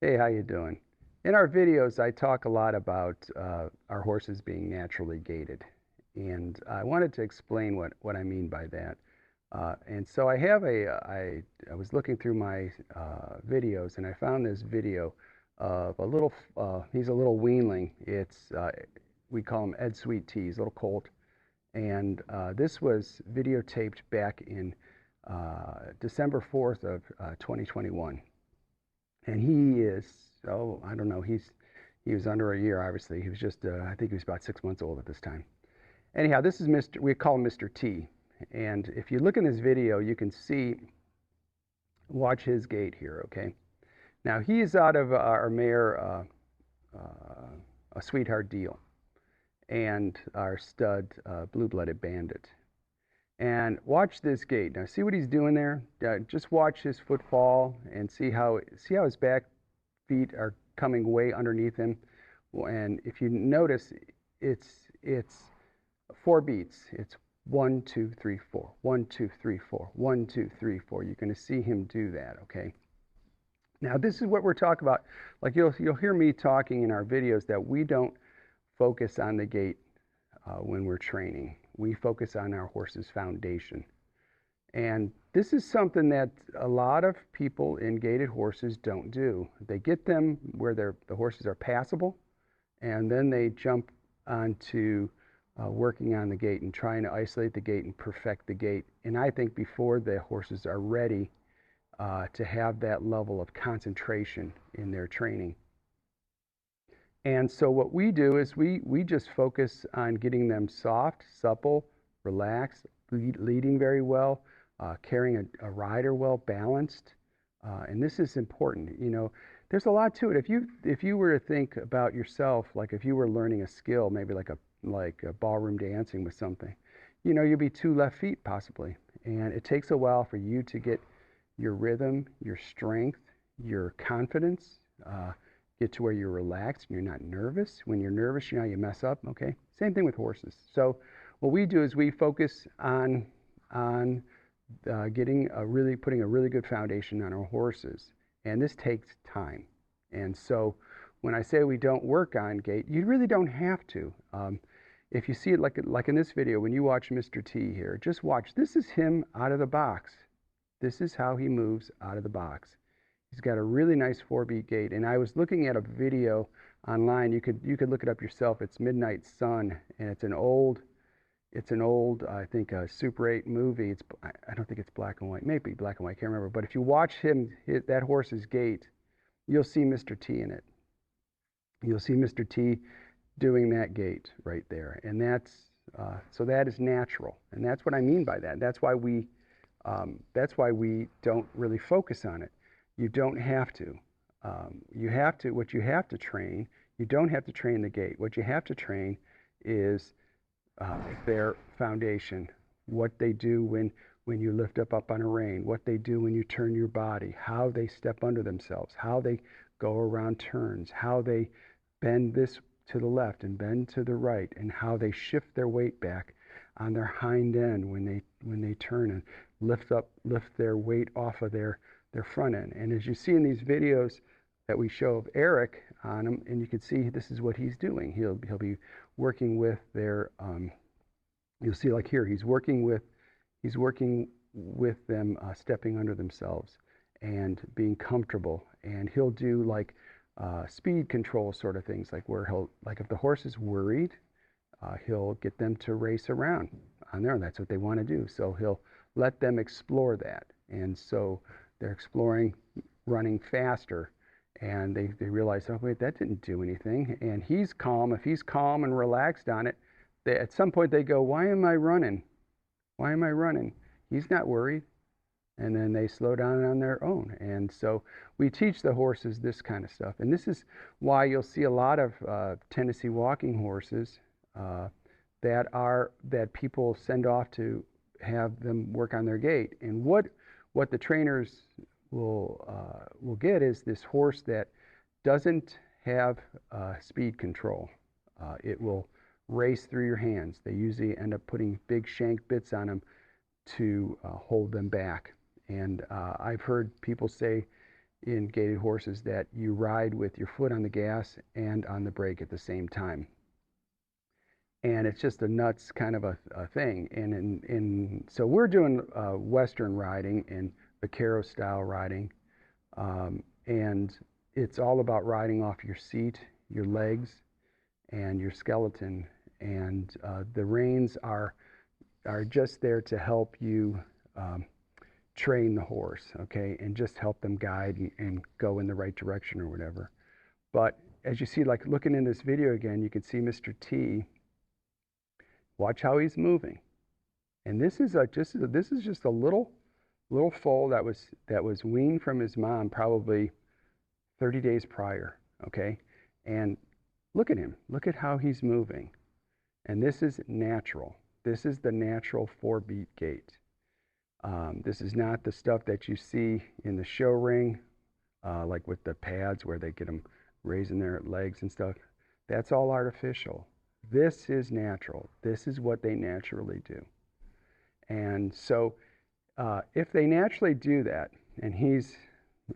Hey, how you doing? In our videos, I talk a lot about our horses being naturally gaited, and I wanted to explain what I mean by that. And so I was looking through my videos, and I found this video of a little, he's a little weanling. We call him Ed Sweet Tea, he's a little colt, and this was videotaped back in December 4th of 2021. And he is, oh, I don't know, he was under a year, obviously. He was just, I think he was about 6 months old at this time. Anyhow, this is we call him Mr. T. And if you look in this video, you can see, watch his gait here, okay? Now, he is out of our mare, a Sweetheart Deal, and our stud, Blue-Blooded Bandit. And watch this gait. Now, see what he's doing there? Just watch his foot fall and see how his back feet are coming way underneath him. And if you notice, it's 4 beats. It's 1, 2, 3, 4, 1, 2, 3, 4, 1, 2, 3, 4. You're going to see him do that, okay? Now, this is what we're talking about. Like you'll hear me talking in our videos that we don't focus on the gait when we're training. We focus on our horse's foundation. And this is something that a lot of people in gaited horses don't do. They get them where the horses are passable, and then they jump onto working on the gait and trying to isolate the gait and perfect the gait. And I think before the horses are ready to have that level of concentration in their training. And so what we do is we just focus on getting them soft, supple, relaxed, leading very well, carrying a rider well balanced. And this is important. You know, there's a lot to it. If you were to think about yourself, like if you were learning a skill, maybe like a ballroom dancing with something, you know, you'd be 2 left feet possibly. And it takes a while for you to get your rhythm, your strength, your confidence, get to where you're relaxed and you're not nervous. When you're nervous, you know, you mess up, okay? Same thing with horses. So what we do is we focus on putting a really good foundation on our horses. And this takes time. And so when I say we don't work on gait, you really don't have to. If you see it like in this video, when you watch Mr. T here, just watch. This is him out of the box. This is how he moves out of the box. He's got a really nice 4-beat gait. And I was looking at a video online. You could look it up yourself. It's Midnight Sun, and it's an old, I think, a Super 8 movie. I don't think it's black and white. Maybe black and white. I can't remember. But if you watch that horse's gait, you'll see Mr. T in it. You'll see Mr. T doing that gait right there, and so that is natural, and that's what I mean by that. That's why we don't really focus on it. You don't have to. You have to. What you have to train. You don't have to train the gait. What you have to train is their foundation. What they do when you lift up on a rein. What they do when you turn your body. How they step under themselves. How they go around turns. How they bend this to the left and bend to the right, and how they shift their weight back on their hind end when they turn and lift their weight off of their front end. And as you see in these videos that we show of Eric on them, and you can see this is what he's doing. He'll be working with their you'll see like here he's working with them stepping under themselves and being comfortable, and he'll do like speed control sort of things, like where like if the horse is worried, he'll get them to race around on there, and that's what they want to do. So he'll let them explore that, and so they're exploring running faster, and they realize, oh wait, that didn't do anything, and he's calm. If he's calm and relaxed on it, at some point they go, why am I running? Why am I running? He's not worried. And then they slow down on their own. And so we teach the horses this kind of stuff. And this is why you'll see a lot of Tennessee walking horses that people send off to have them work on their gait. And what the trainers will get is this horse that doesn't have speed control. It will race through your hands. They usually end up putting big shank bits on them to hold them back. And I've heard people say in gaited horses that you ride with your foot on the gas and on the brake at the same time. And it's just a nuts kind of a thing. And so we're doing Western riding and vaquero style riding. And it's all about riding off your seat, your legs, and your skeleton. And the reins are just there to help you train the horse, okay, and just help them guide and go in the right direction or whatever. But as you see, like looking in this video again, you can see Mr. T. Watch how he's moving. And this is just a little foal that was weaned from his mom probably 30 days prior, okay? And look at him. Look at how he's moving. And this is natural. This is the natural 4-beat gait. This is not the stuff that you see in the show ring, like with the pads where they get them raising their legs and stuff. That's all artificial. This is natural. This is what they naturally do. And so if they naturally do that, and he's,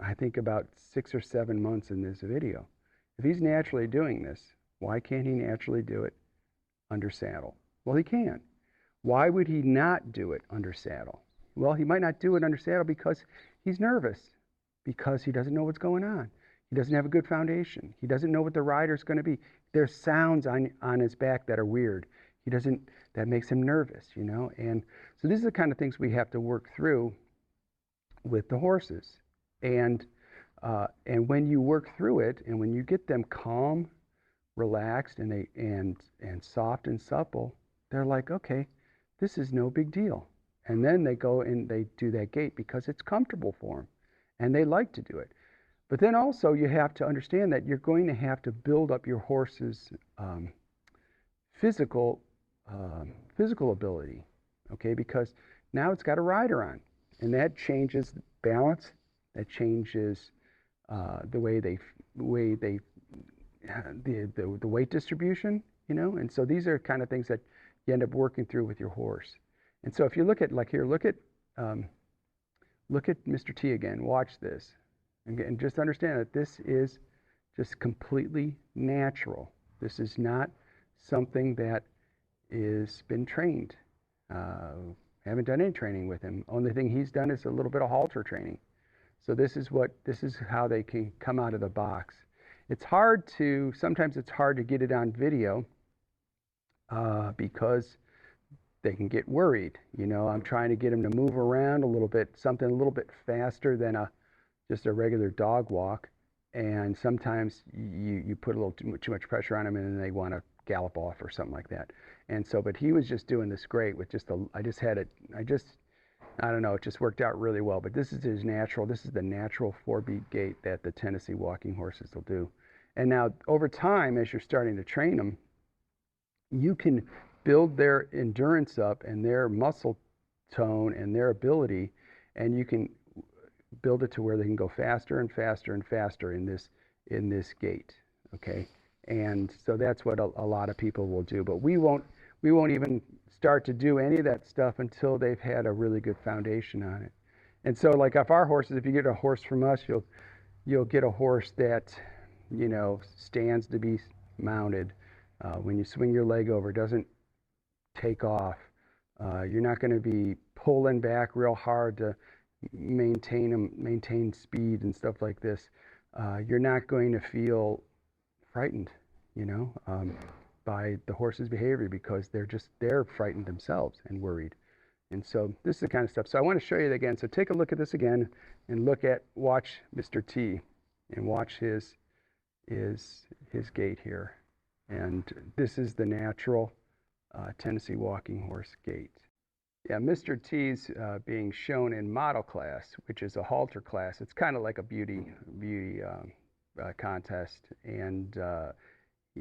I think, about 6 or 7 months in this video, if he's naturally doing this, why can't he naturally do it under saddle? Well, he can. Why would he not do it under saddle? Well, he might not do it under saddle because he's nervous, because he doesn't know what's going on. He doesn't have a good foundation. He doesn't know what the rider's going to be. There's sounds on his back that are weird. That makes him nervous, you know? And so these are the kind of things we have to work through with the horses. And when you work through it, and when you get them calm, relaxed, and soft and supple, they're like, okay, this is no big deal. And then they go and they do that gait because it's comfortable for them, and they like to do it. But then also you have to understand that you're going to have to build up your horse's physical ability, okay? Because now it's got a rider on, and that changes balance. That changes the weight distribution, you know. And so these are kind of things that you end up working through with your horse. And so if you look at, like here, look at Mr. T again. Watch this. And just understand that this is just completely natural. This is not something that is been trained. Haven't done any training with him. Only thing he's done is a little bit of halter training. So this is how they can come out of the box. Sometimes it's hard to get it on video because they can get worried. You know, I'm trying to get them to move around a little bit, something a little bit faster than just a regular dog walk, and sometimes you put a little too much pressure on them, and then they want to gallop off or something like that. And so, but he was just doing this great with I don't know, it just worked out really well. But this is his natural. This is the natural 4-beat gait that the Tennessee walking horses will do. And now, over time, as you're starting to train them, you can build their endurance up and their muscle tone and their ability, and you can build it to where they can go faster and faster and faster in this gait, okay? And so that's what a lot of people will do. But we won't even start to do any of that stuff until they've had a really good foundation on it. And so, like, if you get a horse from us, you'll get a horse that, you know, stands to be mounted. When you swing your leg over, it doesn't take off. You're not going to be pulling back real hard to maintain speed and stuff like this. You're not going to feel frightened, you know, by the horse's behavior, because they're frightened themselves and worried. And so this is the kind of stuff. So I want to show you that again. So take a look at this again and watch Mr. T and watch his gait here. And this is the natural Tennessee walking horse gait. Yeah, Mr. T's being shown in model class, which is a halter class. It's kind of like a beauty contest. And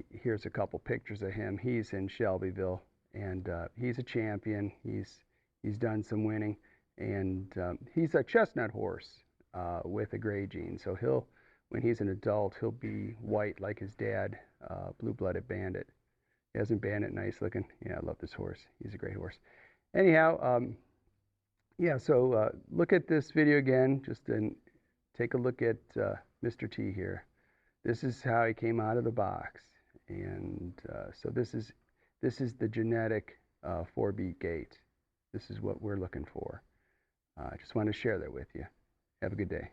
here's a couple pictures of him. He's in Shelbyville, and he's a champion. He's done some winning, and he's a chestnut horse with a gray gene. So when he's an adult, he'll be white like his dad, blue-blooded Bandit. Isn't Bandit nice looking? Yeah, I love this horse. He's a great horse. Anyhow, yeah, so look at this video again, just take take a look at Mr. T here. This is how he came out of the box, and so this is the genetic 4B gait. This is what we're looking for. I just want to share that with you. Have a good day.